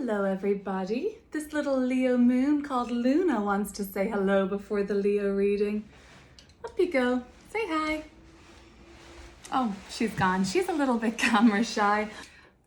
Hello everybody. This little Leo moon called Luna wants to say hello before the Leo reading. Up you go. Say hi. Oh, she's gone. She's a little bit camera shy.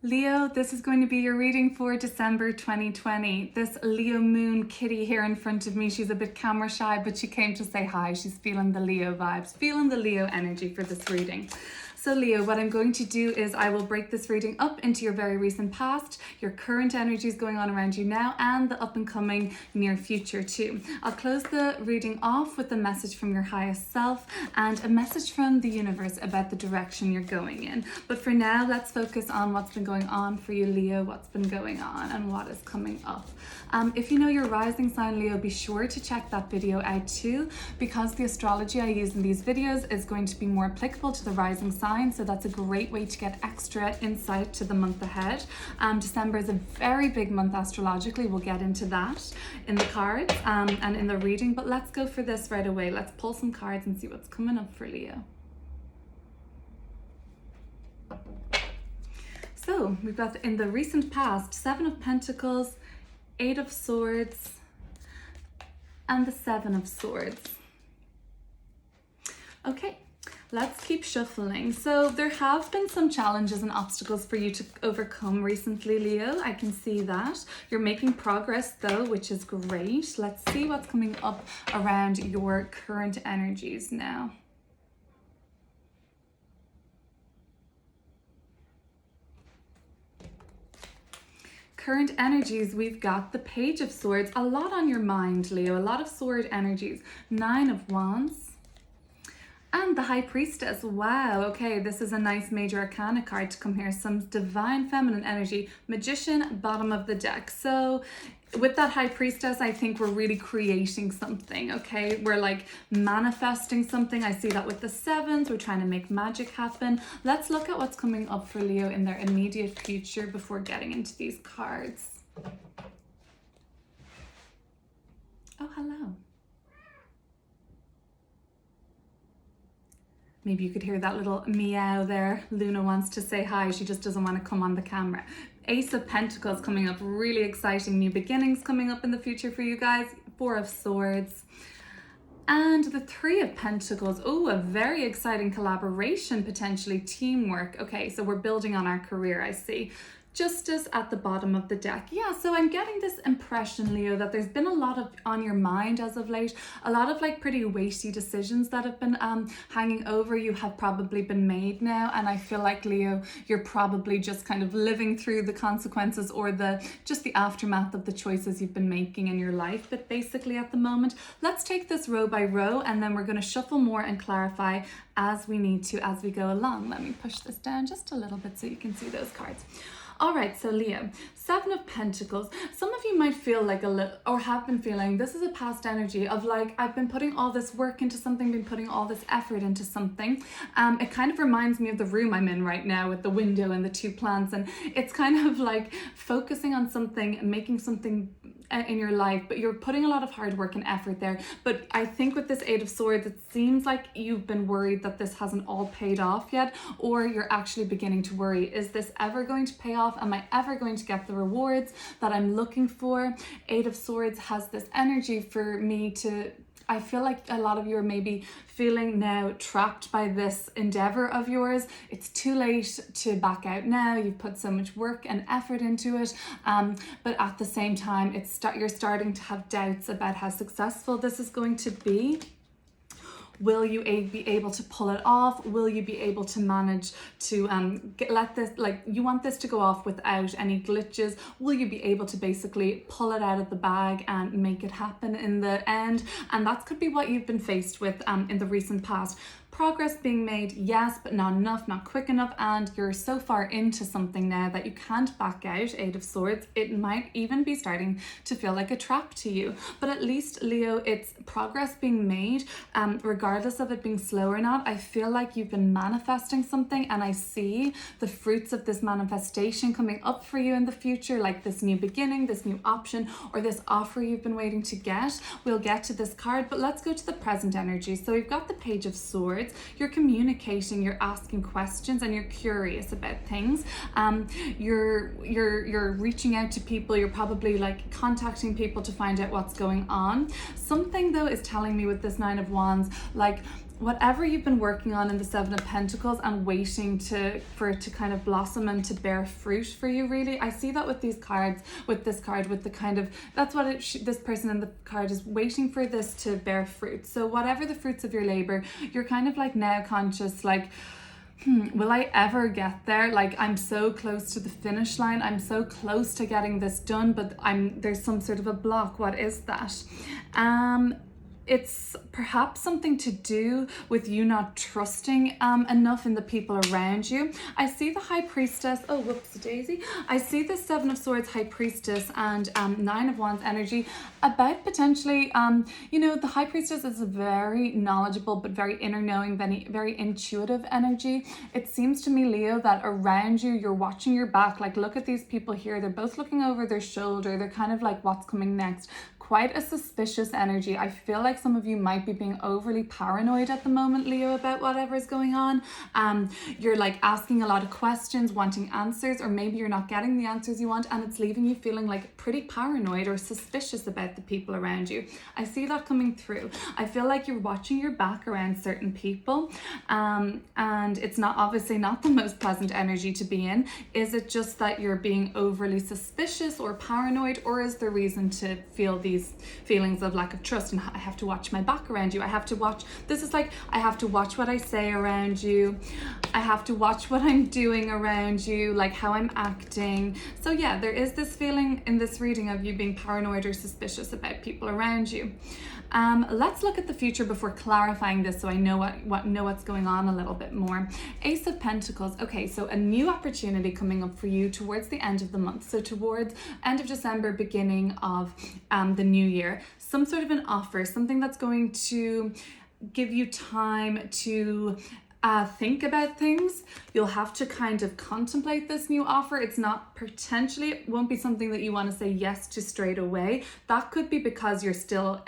Leo, this is going to be your reading for December 2020. This Leo moon kitty here in front of me, she's a bit camera shy, but she came to say hi. She's feeling the Leo vibes, feeling the Leo energy for this reading. So Leo, what I'm going to do is I will break this reading up into your very recent past, your current energies going on around you now, and the up and coming near future too. I'll close the reading off with a message from your highest self and a message from the universe about the direction you're going in. But for now, let's focus on what's been going on for you, Leo, what's been going on and what is coming up. If you know your rising sign, Leo, be sure to check that video out too, because the astrology I use in these videos is going to be more applicable to the rising sign. So that's a great way to get extra insight to the month ahead. December is a very big month astrologically. We'll get into that in the cards and in the reading, but let's go for this right away. Let's pull some cards and see what's coming up for Leo. So we've got in the recent past, 7 of Pentacles, 8 of Swords, and the 7 of Swords. Okay. Let's keep shuffling. So there have been some challenges and obstacles for you to overcome recently, Leo. I can see that. You're making progress though, which is great. Let's see what's coming up around your current energies now. Current energies, we've got the Page of Swords. A lot on your mind, Leo. A lot of sword energies. 9 of Wands. And the High Priestess. Wow, okay, this is a nice major arcana card to come here. Some divine feminine energy. Magician, bottom of the deck. So with that High Priestess, I think we're really creating something, okay? We're like manifesting something. I see that with the 7s. We're trying to make magic happen. Let's look at what's coming up for Leo in their immediate future before getting into these cards. Oh, hello. Maybe you could hear that little meow there. Luna wants to say hi. She just doesn't want to come on the camera. Ace of Pentacles coming up. Really exciting new beginnings coming up in the future for you guys. 4 of Swords. And the 3 of Pentacles. Oh, a very exciting collaboration, potentially teamwork. Okay, so we're building on our career, I see. Justice at the bottom of the deck. Yeah, so I'm getting this impression, Leo, that there's been a lot of on your mind as of late, a lot of like pretty weighty decisions that have been hanging over you have probably been made now. And I feel like, Leo, you're probably just kind of living through the consequences or just the aftermath of the choices you've been making in your life. But basically at the moment, let's take this row by row and then we're going to shuffle more and clarify as we need to as we go along. Let me push this down just a little bit so you can see those cards. All right, so Leo, 7 of Pentacles. Some of you might feel like a little, or have been feeling, this is a past energy of like, I've been putting all this work into something, been putting all this effort into something. It kind of reminds me of the room I'm in right now with the window and the 2 plants. And it's kind of like focusing on something, making something in your life, but you're putting a lot of hard work and effort there. But I think with this 8 of Swords, it seems like you've been worried that this hasn't all paid off yet, or you're actually beginning to worry, is this ever going to pay off? Am I ever going to get the rewards that I'm looking for? 8 of Swords has this energy for me to, I feel like a lot of you are maybe feeling now trapped by this endeavor of yours. It's too late to back out now. You've put so much work and effort into it. But at the same time, you're starting to have doubts about how successful this is going to be. Will you be able to pull it off? Will you be able to manage to let this, like, you want this to go off without any glitches? Will you be able to basically pull it out of the bag and make it happen in the end? And that could be what you've been faced with in the recent past. Progress being made, yes, but not enough, not quick enough, and you're so far into something now that you can't back out. 8 of Swords. It might even be starting to feel like a trap to you, but at least, Leo, it's progress being made, regardless of it being slow or not. I feel like you've been manifesting something, and I see the fruits of this manifestation coming up for you in the future, like this new beginning, this new option, or this offer you've been waiting to get. We'll get to this card, but let's go to the present energy. So we've got the Page of Swords. Swords. You're communicating, you're asking questions, and you're curious about things. You're reaching out to people. You're probably like contacting people to find out what's going on. Something though is telling me with this Nine of Wands, like whatever you've been working on in the Seven of Pentacles and waiting for it to kind of blossom and to bear fruit for you, really. I see that with these cards, with this card, with the kind of, that's what this person in the card is waiting for this to bear fruit. So whatever the fruits of your labor, you're kind of like now conscious, like, will I ever get there? Like, I'm so close to the finish line. I'm so close to getting this done, but there's some sort of a block. What is that? It's perhaps something to do with you not trusting enough in the people around you. I see the High Priestess. Oh, whoops, daisy. I see the Seven of Swords, High Priestess, and Nine of Wands energy about potentially, you know, the High Priestess is a very knowledgeable but very inner knowing, very intuitive energy. It seems to me, Leo, that around you, you're watching your back. Like, look at these people here. They're both looking over their shoulder. They're kind of like, what's coming next? Quite a suspicious energy. I feel like some of you might be being overly paranoid at the moment, Leo, about whatever's going on. You're like asking a lot of questions, wanting answers, or maybe you're not getting the answers you want, and it's leaving you feeling like pretty paranoid or suspicious about the people around you. I see that coming through. I feel like you're watching your back around certain people, and it's not obviously not the most pleasant energy to be in. Is it just that you're being overly suspicious or paranoid, or is there reason to feel these feelings of lack of trust? And I have to watch my back around you. I have to watch, this is like, I have to watch what I say around you. I have to watch what I'm doing around you, like how I'm acting. So yeah, there is this feeling in this reading of you being paranoid or suspicious about people around you. Let's look at the future before clarifying this so I know what's going on a little bit more. Ace of Pentacles. Okay, so a new opportunity coming up for you towards the end of the month. So towards end of December, beginning of the new year. Some sort of an offer, something that's going to give you time to think about things. You'll have to kind of contemplate this new offer. It's not potentially, it won't be something that you want to say yes to straight away. That could be because you're still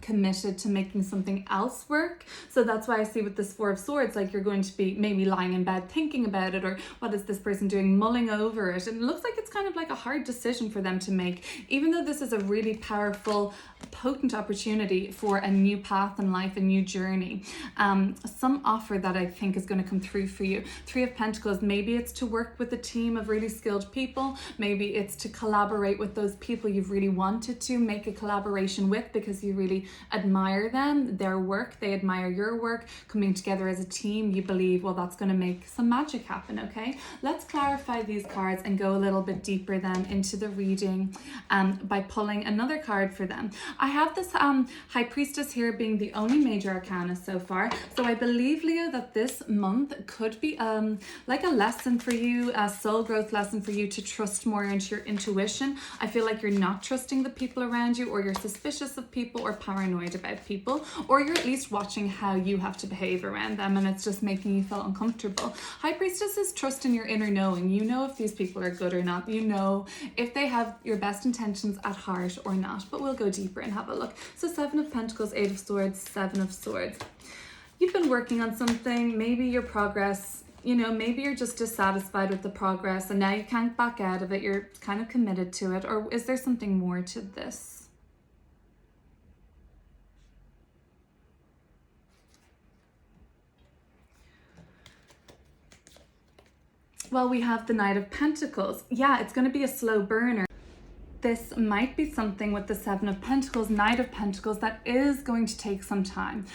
committed to making something else work. So that's why I see with this Four of Swords, like you're going to be maybe lying in bed thinking about it, or what is this person doing, mulling over it. And it looks like it's kind of like a hard decision for them to make, even though this is a really powerful, potent opportunity for a new path in life, a new journey. Some offer that I think is going to come through for you. Three of Pentacles, maybe it's to work with a team of really skilled people. Maybe it's to collaborate with those people you've really wanted to make a collaboration with because you really admire them, their work, they admire your work, coming together as a team. You believe, well, that's going to make some magic happen. Okay, let's clarify these cards and go a little bit deeper then into the reading by pulling another card for them. I have this High Priestess here being the only major arcana so far. So I believe, Leo, that this month could be like a lesson for you, a soul growth lesson for you to trust more into your intuition. I feel like you're not trusting the people around you, or you're suspicious of people or paranoid about people, or you're at least watching how you have to behave around them and it's just making you feel uncomfortable. High Priestess is trust in your inner knowing. You know if these people are good or not. You know if they have your best intentions at heart or not. But we'll go deeper and have a look. So Seven of Pentacles, Eight of Swords, Seven of Swords. You've been working on something, maybe your progress, you know, maybe you're just dissatisfied with the progress and now you can't back out of it. You're kind of committed to it. Or is there something more to this? Well, we have the Knight of Pentacles. Yeah, it's going to be a slow burner. This might be something with the Seven of Pentacles, Knight of Pentacles, that is going to take some time.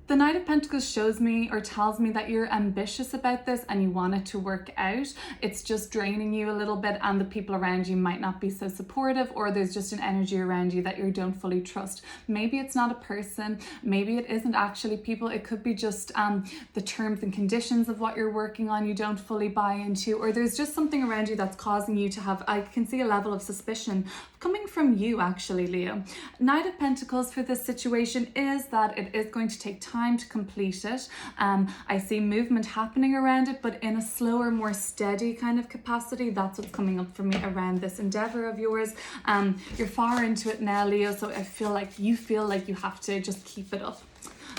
The Knight of Pentacles shows me or tells me that you're ambitious about this and you want it to work out. It's just draining you a little bit and the people around you might not be so supportive, or there's just an energy around you that you don't fully trust. Maybe it's not a person, maybe it isn't actually people. It could be just the terms and conditions of what you're working on you don't fully buy into, or there's just something around you that's causing you to have, I can see a level of suspicion coming from you actually, Leo. Knight of Pentacles for this situation is that it is going to take time to complete it. I see movement happening around it, but in a slower, more steady kind of capacity. That's what's coming up for me around this endeavor of yours. You're far into it now, Leo, so I feel like you have to just keep it up.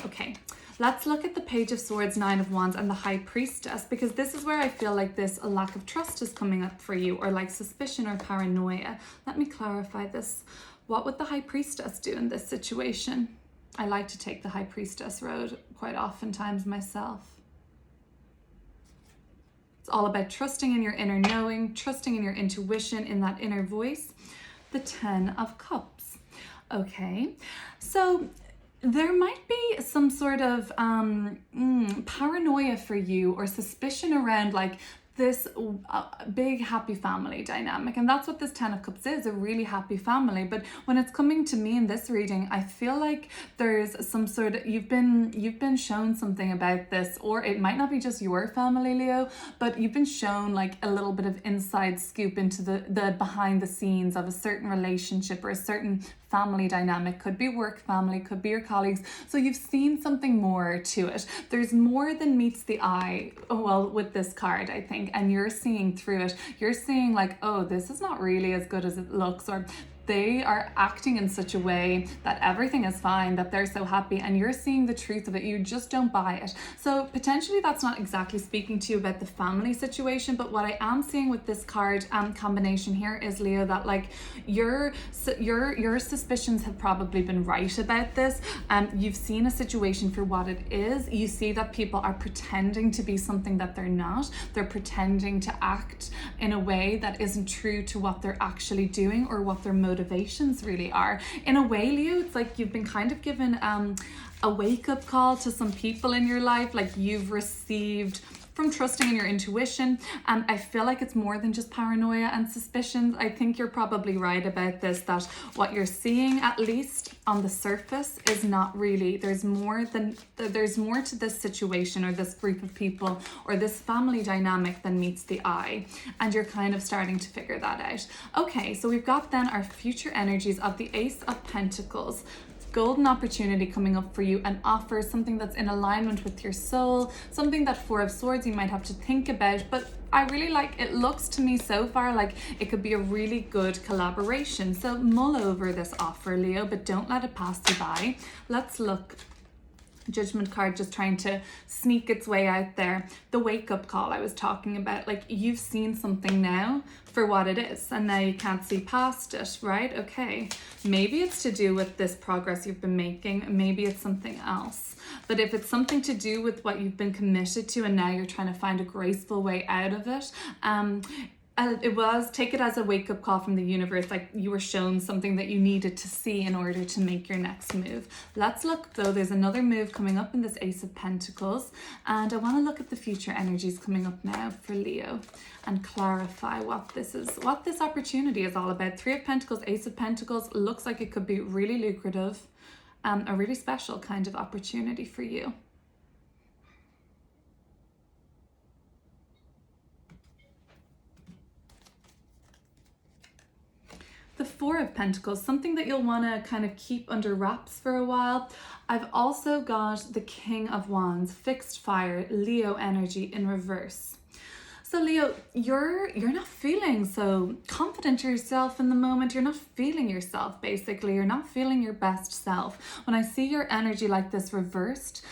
Okay, Let's look at the Page of Swords, Nine of Wands, and the High Priestess, because this is where I feel like this lack of trust is coming up for you, or like suspicion or paranoia. Let me clarify this. What would the High Priestess do in this situation? I like to take the High Priestess road quite oftentimes myself. It's all about trusting in your inner knowing, trusting in your intuition, in that inner voice. The Ten of Cups. Okay, so there might be some sort of paranoia for you, or suspicion around like this big happy family dynamic, and that's what this Ten of Cups is, a really happy family. But when it's coming to me in this reading, I feel like there's some sort of, you've been shown something about this, or it might not be just your family, Leo, but you've been shown like a little bit of inside scoop into the behind the scenes of a certain relationship or a certain family dynamic. Could be work family, could be your colleagues. So you've seen something more to it. There's more than meets the eye, well, with this card, I think, and you're seeing through it. You're seeing like, oh, this is not really as good as it looks, or they are acting in such a way that everything is fine, that they're so happy, and you're seeing the truth of it. You just don't buy it. So potentially that's not exactly speaking to you about the family situation, but what I am seeing with this card combination here is, Leo, that like your suspicions have probably been right about this. You've seen a situation for what it is. You see that people are pretending to be something that they're not. They're pretending to act in a way that isn't true to what they're actually doing or what their motivations really are. In a way, Leo, it's like you've been kind of given a wake-up call to some people in your life, like you've received from trusting in your intuition. I feel like it's more than just paranoia and suspicions. I think you're probably right about this, that what you're seeing, at least on the surface, is not really, there's more to this situation or this group of people or this family dynamic than meets the eye, and you're kind of starting to figure that out. Okay, so we've got then our future energies of the Ace of Pentacles. Golden opportunity coming up for you, an offer, something that's in alignment with your soul, something that Four of Swords you might have to think about, but I really like, it looks to me so far like it could be a really good collaboration. So mull over this offer, Leo, but don't let it pass you by. Let's look. Judgment card just trying to sneak its way out there. The wake-up call I was talking about, like you've seen something now for what it is, and now you can't see past it, right? Okay, maybe it's to do with this progress you've been making, maybe it's something else. But if it's something to do with what you've been committed to and now you're trying to find a graceful way out of it, take it as a wake-up call from the universe, like you were shown something that you needed to see in order to make your next move. Let's look though, there's another move coming up in this Ace of Pentacles, and I want to look at the future energies coming up now for Leo and clarify what this opportunity is all about. Three of Pentacles, Ace of Pentacles, looks like it could be really lucrative, a really special kind of opportunity for you. The Four of Pentacles, something that you'll want to kind of keep under wraps for a while. I've also got the King of Wands, fixed fire, Leo energy in reverse. So Leo, you're not feeling so confident in yourself in the moment. You're not feeling yourself, basically. You're not feeling your best self. When I see your energy like this reversed,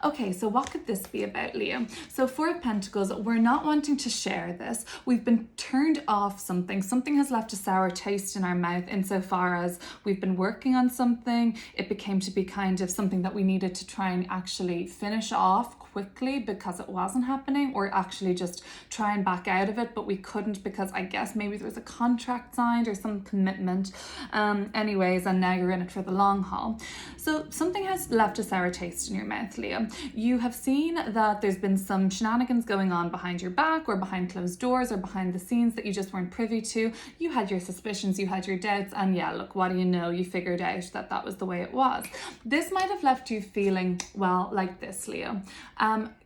okay, so what could this be about, Leo? So Four of Pentacles, we're not wanting to share this. We've been turned off something. Something has left a sour taste in our mouth insofar as we've been working on something. It became to be kind of something that we needed to try and actually finish off quickly because it wasn't happening, or actually just try and back out of it, but we couldn't because I guess maybe there was a contract signed or some commitment. Anyways, and now you're in it for the long haul. So something has left a sour taste in your mouth, Leo. You have seen that there's been some shenanigans going on behind your back or behind closed doors or behind the scenes that you just weren't privy to. You had your suspicions, you had your doubts, and yeah, look, what do you know? You figured out that that was the way it was. This might have left you feeling, well, like this, Leo.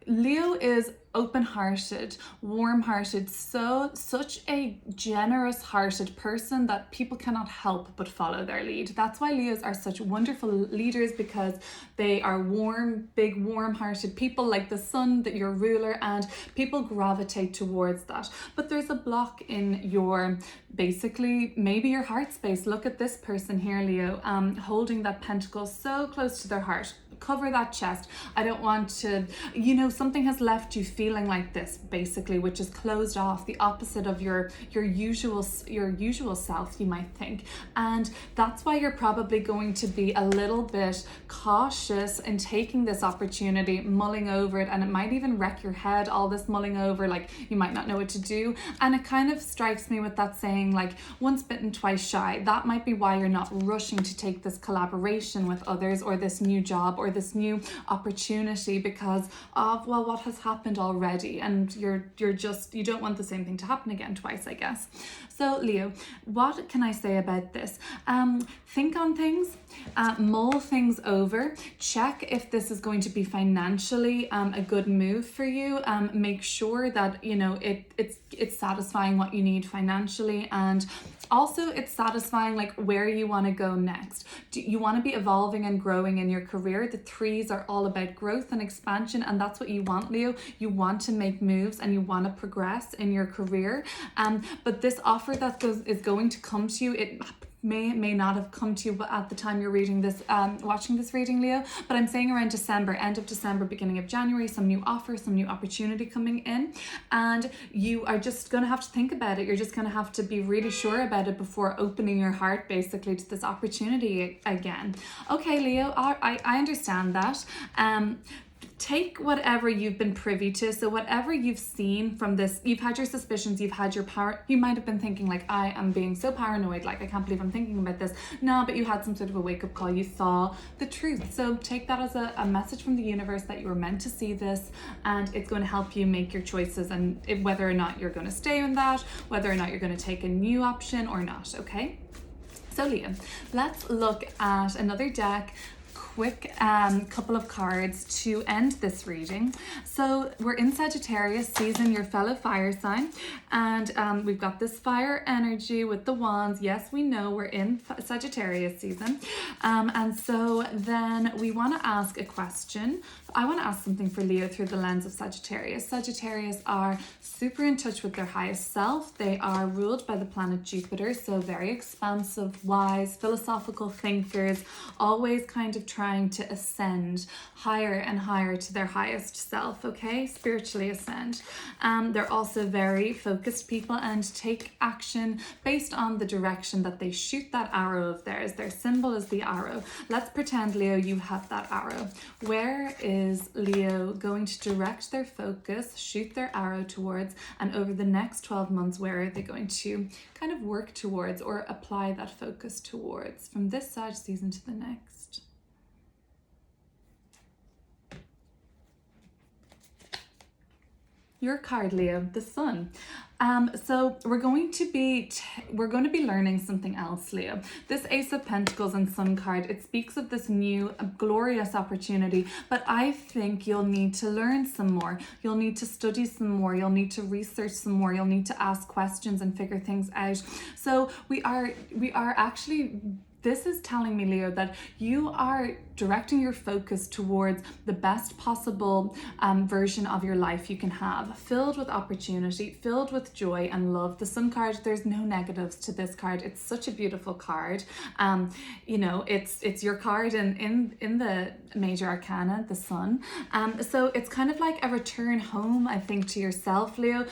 Leo is open-hearted, warm-hearted, such a generous-hearted person that people cannot help but follow their lead. That's why Leos are such wonderful leaders, because they are warm, big, warm-hearted people, like the sun, that your ruler, and people gravitate towards that. But there's a block in your, basically, maybe your heart space. Look at this person here, Leo, holding that pentacle so close to their heart. cover that chest. I don't want to, you know, something has left you feeling like this, basically, which is closed off, the opposite of your usual self, you might think. And that's why you're probably going to be a little bit cautious in taking this opportunity, mulling over it, and it might even wreck your head, all this mulling over, like you might not know what to do. And it kind of strikes me with that saying, like, once bitten, twice shy. That might be why you're not rushing to take this collaboration with others, or this new job, or this new opportunity, because of, well, what has happened already, and you don't want the same thing to happen again twice, I guess. So Leo, what can I say about this? Think on things, mull things over, check if this is going to be financially a good move for you. Make sure that, you know, it's satisfying what you need financially, and also it's satisfying like where you want to go next. Do you want to be evolving and growing in your career? The threes are all about growth and expansion, and that's what you want, Leo. You want to make moves and you want to progress in your career. But this offer that is going to come to you, it may not have come to you at the time you're reading this, watching this reading, Leo, but I'm saying around December, end of December, beginning of January, some new offer, some new opportunity coming in, and you are just going to have to think about it. You're just going to have to be really sure about it before opening your heart, basically, to this opportunity again. Okay, Leo, I understand that. Take whatever you've been privy to. So whatever you've seen from this, you've had your suspicions, you've had your power. You might have been thinking like, I am being so paranoid, like I can't believe I'm thinking about this. No, but you had some sort of a wake-up call. You saw the truth. So take that as a message from the universe that you were meant to see this, and it's going to help you make your choices, and whether or not you're going to stay in that, whether or not you're going to take a new option or not. Okay, so Leo, let's look at another deck. Quick couple of cards to end this reading. So we're in Sagittarius season, your fellow fire sign, and we've got this fire energy with the wands. Yes, we know we're in Sagittarius season, and so then we want to ask a question. I want to ask something for Leo through the lens of Sagittarius. Sagittarius are super in touch with their highest self. They are ruled by the planet Jupiter, so very expansive, wise, philosophical thinkers, always kind of trying to ascend higher and higher to their highest self, okay? Spiritually ascend. They're also very focused people and take action based on the direction that they shoot that arrow of theirs. Their symbol is the arrow. Let's pretend, Leo, you have that arrow. Where is Leo going to direct their focus, shoot their arrow towards, and over the next 12 months, where are they going to kind of work towards or apply that focus towards from this Sag season to the next? Your card, Leo, the Sun. So we're going to be learning something else, Leo. This Ace of Pentacles and Sun card, it speaks of this new glorious opportunity, but I think you'll need to learn some more. You'll need to study some more. You'll need to research some more. You'll need to ask questions and figure things out. So we are actually, this is telling me, Leo, that you are directing your focus towards the best possible version of your life you can have, filled with opportunity, filled with joy and love. The Sun card, there's no negatives to this card. It's such a beautiful card. You know, it's your card in the major arcana, the Sun. So it's kind of like a return home, I think, to yourself, Leo.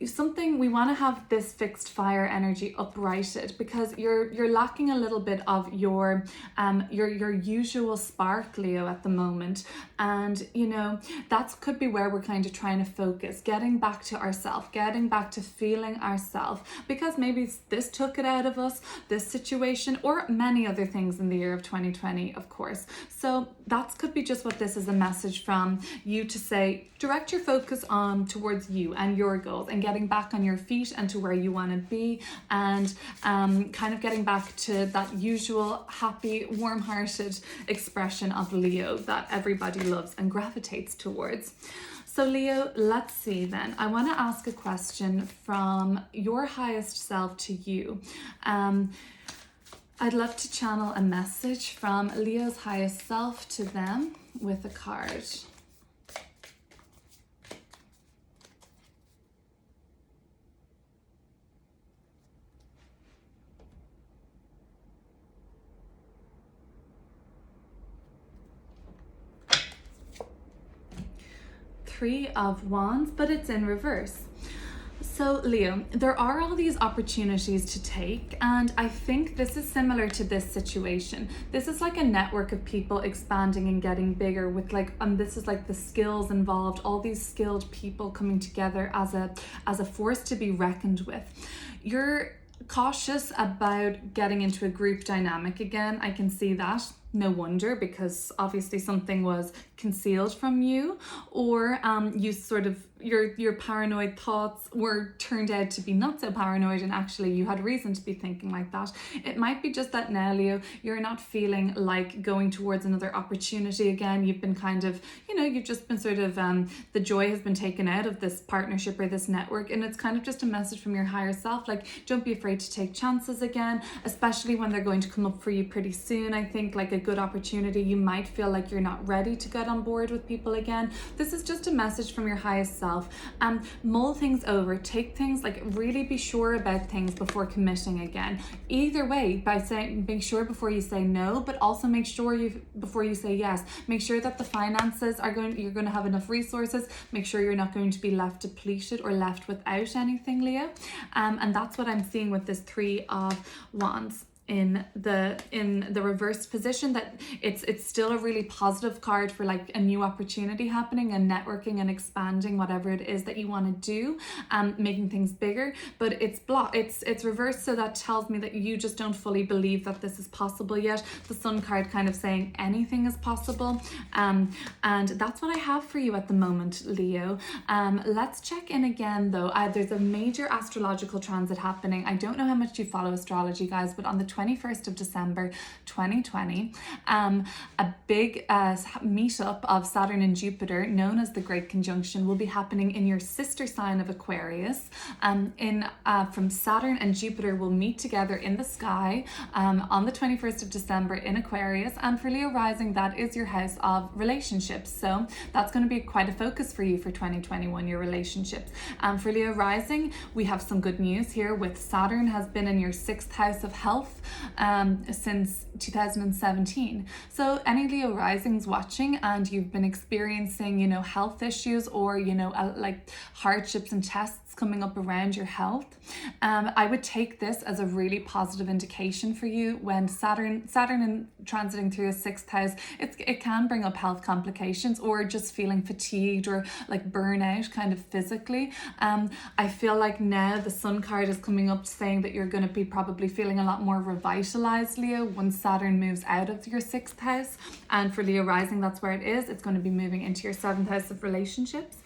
Something, we want to have this fixed fire energy uprighted, because you're lacking a little bit of your usual spark, Leo, at the moment. And you know, that could be where we're kind of trying to focus, getting back to ourselves, getting back to feeling ourselves, because maybe this took it out of us, this situation, or many other things in the year of 2020, of course. So that could be just what this is, a message from you to say, direct your focus on towards you and your goals, and getting back on your feet and to where you want to be, and kind of getting back to that usual happy, warm-hearted expression of Leo that everybody loves and gravitates towards. So Leo, let's see then. I want to ask a question from your highest self to you. I'd love to channel a message from Leo's highest self to them with a card. Three of Wands, but it's in reverse. So Leo, there are all these opportunities to take, and I think this is similar to this situation. This is like a network of people expanding and getting bigger with this is like the skills involved, all these skilled people coming together as a force to be reckoned with. You're cautious about getting into a group dynamic again. I can see that. No wonder, because obviously something was concealed from you, or you sort of your paranoid thoughts were turned out to be not so paranoid, and actually you had reason to be thinking like that. It might be just that now, Leo, you're not feeling like going towards another opportunity again. You've been kind of, you've just been sort of the joy has been taken out of this partnership or this network, and it's kind of just a message from your higher self, like, don't be afraid to take chances again, especially when they're going to come up for you pretty soon. I think like a good opportunity, you might feel like you're not ready to get on board with people again. This is just a message from your highest self. Mull things over, take things, like really be sure about things before committing again. Either way, by saying, make sure before you say no, but also make sure before you say yes, make sure that the finances you're going to have enough resources. Make sure you're not going to be left depleted or left without anything, Leo. And that's what I'm seeing with this Three of Wands in the reversed position, that it's still a really positive card for like a new opportunity happening and networking and expanding whatever it is that you want to do, making things bigger, but it's reversed, so that tells me that you just don't fully believe that this is possible yet. The Sun card kind of saying anything is possible, and that's what I have for you at the moment, Leo. Let's check in again though. There's a major astrological transit happening. I don't know how much you follow astrology, guys, but on the 21st of December 2020, a big meetup of Saturn and Jupiter, known as the Great Conjunction, will be happening in your sister sign of Aquarius. From Saturn and Jupiter will meet together in the sky on the 21st of December in Aquarius, and for Leo rising, that is your house of relationships. So that's going to be quite a focus for you for 2021, your relationships. For Leo rising, we have some good news here with Saturn has been in your 6th house of health since 2017. So any Leo risings watching and you've been experiencing, health issues or, like hardships and tests coming up around your health, I would take this as a really positive indication for you. When Saturn in transiting through a 6th house, it can bring up health complications or just feeling fatigued or like burnout kind of physically. I feel like now the Sun card is coming up saying that you're going to be probably feeling a lot more revitalized, Leo, when Saturn moves out of your 6th house. And for Leo rising, that's where it is. It's going to be moving into your 7th house of relationships.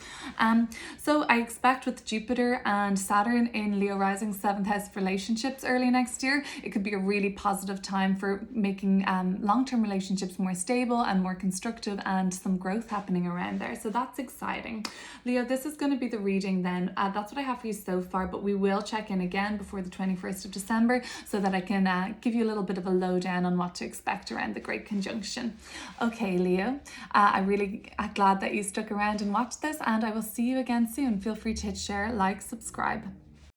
So I expect with Jupiter and Saturn in Leo rising 7th house of relationships early next year, it could be a really positive time for making long-term relationships more stable and more constructive, and some growth happening around there. So that's exciting. Leo, this is going to be the reading then. That's what I have for you so far, but we will check in again before the 21st of December so that I can give you a little bit of a lowdown on what to expect around the Great Conjunction. Okay, Leo, I'm really glad that you stuck around and watched this, and I will see you again soon. Feel free to hit share, like, subscribe.